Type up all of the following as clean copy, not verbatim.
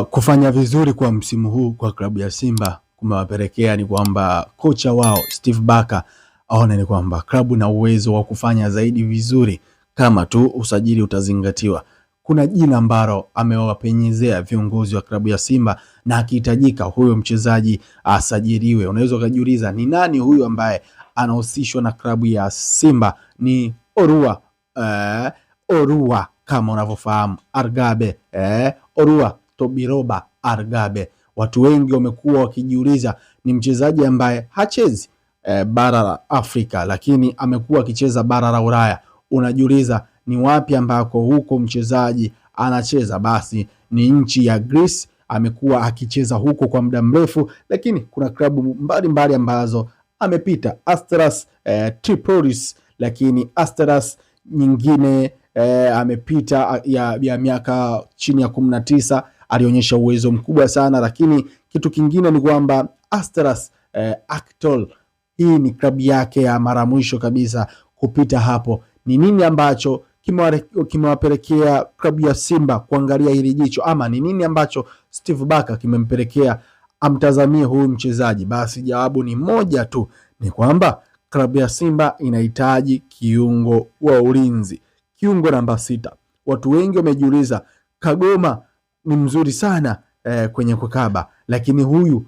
Kufanya vizuri kwa msimu huu kwa klabu ya Simba kumewapelekea ni kwamba kocha wao Steve Barker aone ni kwamba klabu na uwezo wa kufanya zaidi vizuri kama tu usajili utazingatiwa. Kuna jina ambalo amewapenyezea viongozi wa klabu ya Simba na akihitajika huyo mchezaji asajiliwe. Unaweza kujiuliza ni nani huyo ambaye anahusishwa na klabu ya Simba? Ni Orua kama unavyofahamu, Argabe Orua Tobiroba Argabe. Watu wengi wamekuwa wakijiuliza ni mchezaji ambaye hachezi bara la Afrika, lakini amekuwa akicheza bara la Ulaya. Unajiuliza ni wapi ambako huko mchezaji anacheza? Basi ni nchi ya Greece. Amekuwa akicheza huko kwa muda mrefu, lakini kuna klabu mbalimbali ambazo amepita. Asteras Tripolis, lakini Asteras nyingine amepita ya miaka chini ya 19, alionyesha uwezo mkubwa sana. Lakini kitu kingine ni kwamba Asteras Actol, hii ni klabu yake ya mara mwisho kabisa kupita hapo. Ni nini ambacho kimewapelekea klabu ya Simba kuangalia hili jicho, ama ni nini ambacho Steve Barker kimempelekea amtazamie huyu mchezaji? Basi jawabu ni moja tu, ni kwamba klabu ya Simba inahitaji kiungo wa ulinzi, kiungo namba 6. Watu wengi wamejiuliza Kagoma ni mzuri sana kwenye kukaba, lakini huyu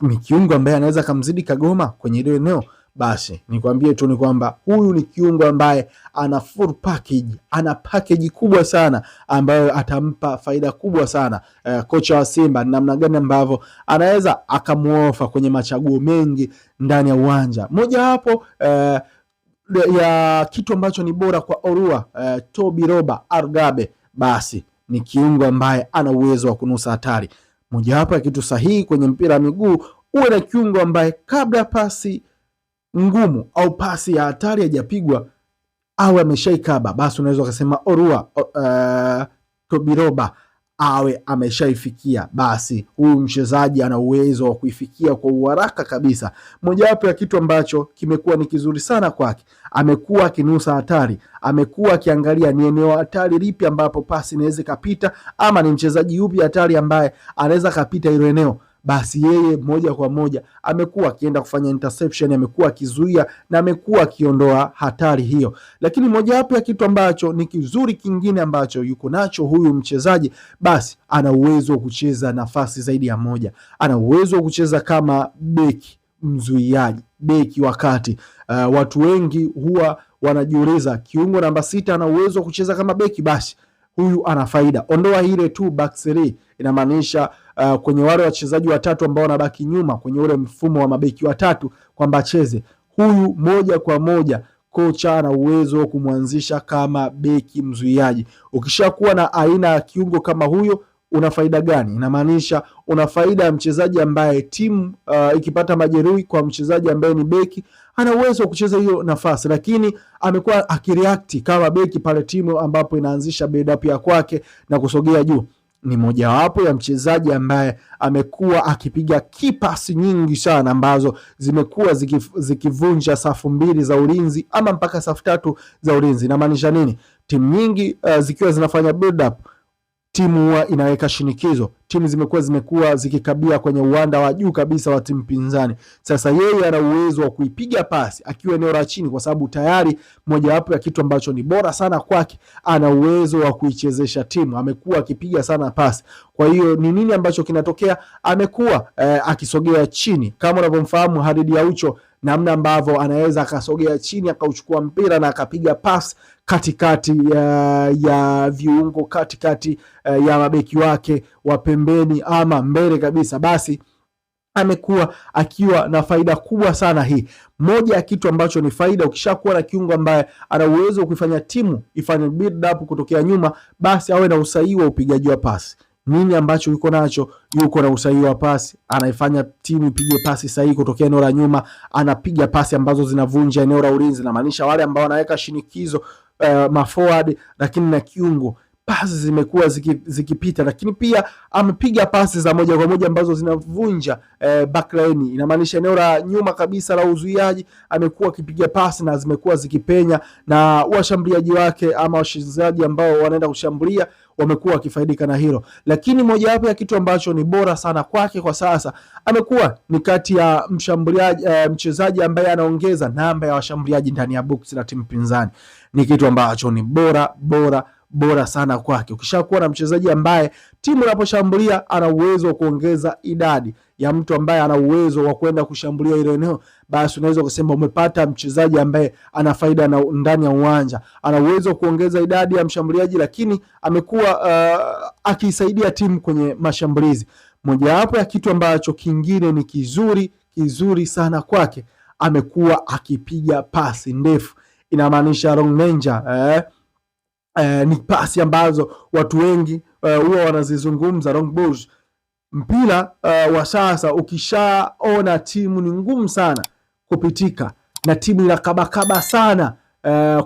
ni kiungo ambaye anaweza kumzidi Kagoma kwenye ile eneo? Basi nikwambie tu ni kwamba huyu ni kiungo ambaye ana full package, ana package kubwa sana ambayo atampa faida kubwa sana. Kocha wa Simba namna gani ambavyo anaweza akamuofa kwenye machaguo mengi ndani ya uwanja. Moja hapo ya kitu ambacho ni bora kwa Orua Tobiroba Argabe, basi ni kiungo ambaye ana uwezo wa kunusa hatari. Moja hapo ya kitu sahihi kwenye mpira wa miguu, uwe na kiungo ambaye kabla pasi ngumu au pasi ya hatari hajapigwa awe ameshaikaba. Basi unaweza kusema Orua Tobiroba awe ameshaifikia. Basi huyu mchezaji ana uwezo wa kuifikia kwa uharaka kabisa. Moja wapo ya kitu ambacho kimekuwa ni kizuri sana kwake, amekuwa akinusa hatari, amekuwa akiangalia ni eneo hatari lipi ambapo pasi inaweza kapita, ama ni mchezaji yupi hatari ambaye anaweza kapita hilo eneo. Basi yeye moja kwa moja amekuwa akienda kufanya interception, amekuwa akizuia na amekuwa akiondoa hatari hiyo. Lakini moja wapo ya kitu ambacho ni kizuri kingine ambacho yuko nacho huyu mchezaji, basi ana uwezo wa kucheza nafasi zaidi ya moja. Ana uwezo wa kucheza kama beki mzuiaji, beki wakati. Watu wengi huwa wanajiuliza kiungo namba 6 ana uwezo wa kucheza kama beki, basi huyu ana faida. Ondoa ile tu back 3, inamaanisha kwenye wale wachezaji watatu ambao wanabaki nyuma kwenye ule mfumo wa mabeki watatu kwamba cheze huyu moja kwa moja. Kocha ana uwezo wa kumwanzisha kama beki mzuiaji. Ukishakuwa na aina ya kiungo kama huyo, una faida gani? Inamaanisha una faida ya mchezaji ambaye timu ikipata majeruhi kwa mchezaji ambaye ni beki, ana uwezo wa kucheza hiyo nafasi, lakini amekuwa akireact kama beki pale timu ambapo inaanzisha build up ya kwake na kusogea juu. Ni mojawapo ya mchezaji ambaye amekuwa akipiga kipasi nyingi sana ambazo zimekuwa zikivunja safu 2 za ulinzi ama mpaka safu 3 za ulinzi. Inamaanisha nini? Timu nyingi zikiwa zinafanya build up, timu huwa inaweka shinikizo. Timu zimekuwa zikikabia kwenye uwanda wa juu kabisa wa timu pinzani. Sasa yeye ana uwezo wa kuipiga pasi akiwa eneo la chini, kwa sababu tayari mojawapo ya kitu ambacho ni bora sana kwake, ana uwezo wa kuichezesha timu. Amekuwa akipiga sana pasi. Kwa hiyo ni nini ambacho kinatokea? Amekuwa akisogea chini. Kama unavyomfahamu Khalid Aucho, namna ambavyo anaweza akasogea chini akauchukua mpira na akapiga pasi katikati ya viungo, katikati ya mabeki wake wa pembeni ama mbele kabisa. Basi amekuwa akiwa na faida kubwa sana hii. Moja ya kitu ambacho ni faida, ukishakuwa na kiungo ambaye ana uwezo wa kuifanya timu ifanye build up kutokea nyuma, basi awe na usahihi wa upigaji wa pasi. Nini ambacho yuko nacho? Yuko na usahihi wa pasi, anaifanya timu ipige pasi sahihi kutokea eneo la nyuma, anapiga pasi ambazo zinavunja eneo la ulinzi, na maanisha wale ambao wanaweka shinikizo maforward, lakini na kiungo pasi zimekuwa zikipita. Lakini pia amepiga pasi za moja kwa moja ambazo zinavunja backline, inamaanisha eneo la nyuma kabisa la uzuiaji, amekuwa akipiga pasi na zimekuwa zikipenya, na washambuliaji wake ama washambuliaji ambao wanaenda kushambulia wamekuwa wakifaidika na hilo. Lakini mojawapo ya kitu ambacho ni bora sana kwake kwa sasa, amekuwa ni kati ya mchezaji ambaye anaongeza namba ya washambuliaji ndani ya box la timu pinzani. Ni kitu ambacho ni bora sana kwake. Ukishakuwa na mchezaji ambaye timu inaposhambulia ana uwezo wa kuongeza idadi ya mtu ambaye ana uwezo wa kwenda kushambulia ile eneo, basi unaweza kusema umepata mchezaji ambaye ana faida ndani ya uwanja. Ana uwezo wa kuongeza idadi ya mshambuliaji, lakini amekuwa akisaidia timu kwenye mashambulizi. Mojawapo ya kitu ambacho kingine ni kizuri sana kwake, amekuwa akipiga pasi ndefu, inamaanisha long range. Ni pasi ambazo watu wengi huwa wanazizungumza long balls. Mpira wa sasa ukishaona timu ni ngumu sana kupitika na timu inakabakaba sana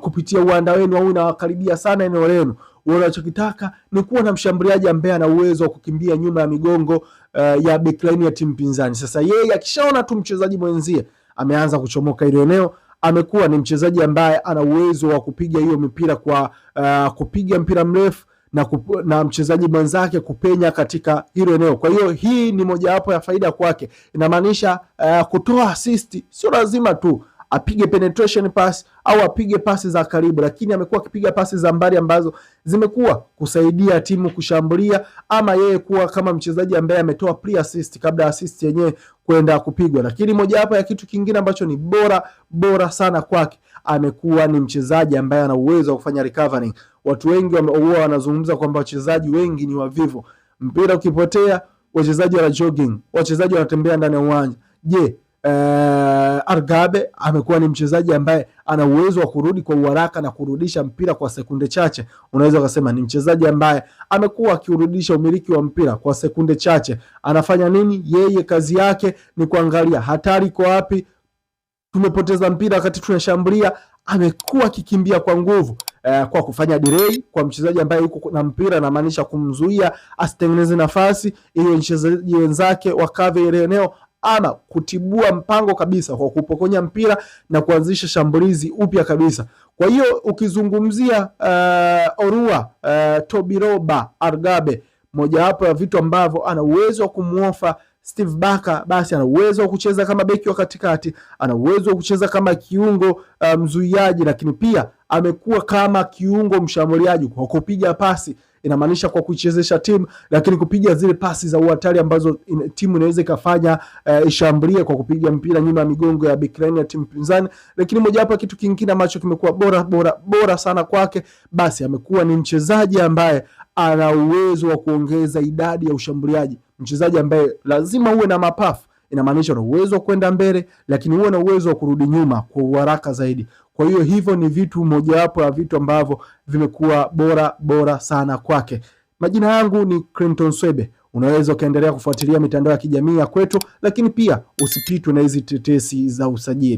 kupitia uwanda wenu au inawakaribia sana eneo lenu, unachokitaka ni kuwa na mshambuliaji ambaye ana uwezo wa kukimbia nyuma ya migongo ya backline ya timu pinzani. Sasa yeye akishaona tu mchezaji mwenzie ameanza kuchomoka ile eneo, amekuwa ni mchezaji ambaye ana uwezo wa kupiga hiyo mipira kwa kupiga mpira mrefu na mchezaji mwenzake kupenya katika hilo eneo. Kwa hiyo hii ni mojawapo ya faida kwake. Inamaanisha kutoa assist sio lazima tu apige penetration pass au apige pasi za karibu, lakini amekuwa akipiga pasi za mbali ambazo zimekuwa kusaidia timu kushambulia, ama yeye kuwa kama mchezaji ambaye ametoa pre-assist kabla assist yenyewe kwenda kupigwa. Lakini mojawapo ya kitu kingine ambacho ni bora sana kwake, amekuwa ni mchezaji ambaye ana uwezo wa kufanya recovering. Watu wengi huwa wanazungumza kwamba wachezaji wengi ni wavivu. Mpira ukipotea, wachezaji wana jogging, wachezaji wanatembea ndani ya uwanja. Je, Argabe amekuwa ni mchezaji ambaye ana uwezo wa kurudi kwa uharaka na kurudisha mpira kwa sekunde chache. Unaweza kusema ni mchezaji ambaye amekuwa akirudisha umiliki wa mpira kwa sekunde chache. Anafanya nini? Yeye kazi yake ni kuangalia hatari iko wapi, tumepoteza mpira wakati tunashambulia. Amekuwa akikimbia kwa nguvu kwa kufanya delay kwa mchezaji ambaye yuko na mpira, na maanisha kumzuia asitengeneze nafasi ili mchezaji wenzake wakave ile eneo, ama kutibua mpango kabisa kwa kupokonya mpira na kuanzisha shambulizi upya kabisa. Kwa hiyo ukizungumzia Orua Tobiroba Argabe, mojawapo ya vitu ambavyo ana uwezo wa kumuofa Steve Barker, basi ana uwezo wa kucheza kama beki wa katikati, ana uwezo wa kucheza kama kiungo mzuiaji, lakini pia amekuwa kama kiungo mshambuliaji kwa kupiga pasi. Inamaanisha kwa kuichezesha timu, lakini kupiga zile pasi za uhatari ambazo timu inaweza ikafanya ishambulie kwa kupiga mpira nyuma ya migongo ya backline ya timu pinzani. Lakini mojawapo kitu kingine ambacho kimekuwa bora sana kwake, basi amekuwa ni mchezaji ambaye ana uwezo wa kuongeza idadi ya ushambuliaji. Mchezaji ambaye lazima uwe na mapafu, inamaanisha una uwezo wa kwenda mbele, lakini uwe na uwezo wa kurudi nyuma kwa uharaka zaidi. Kwa hiyo hivyo ni vitu mojawapo ya vitu ambavyo vimekuwa bora sana kwake. Majina yangu ni Clinton Swebe. Unaweza ukaendelea kufuatilia mitandao ya kijamii ya kwetu, lakini pia usipitwe na hizi tetesi za usajili.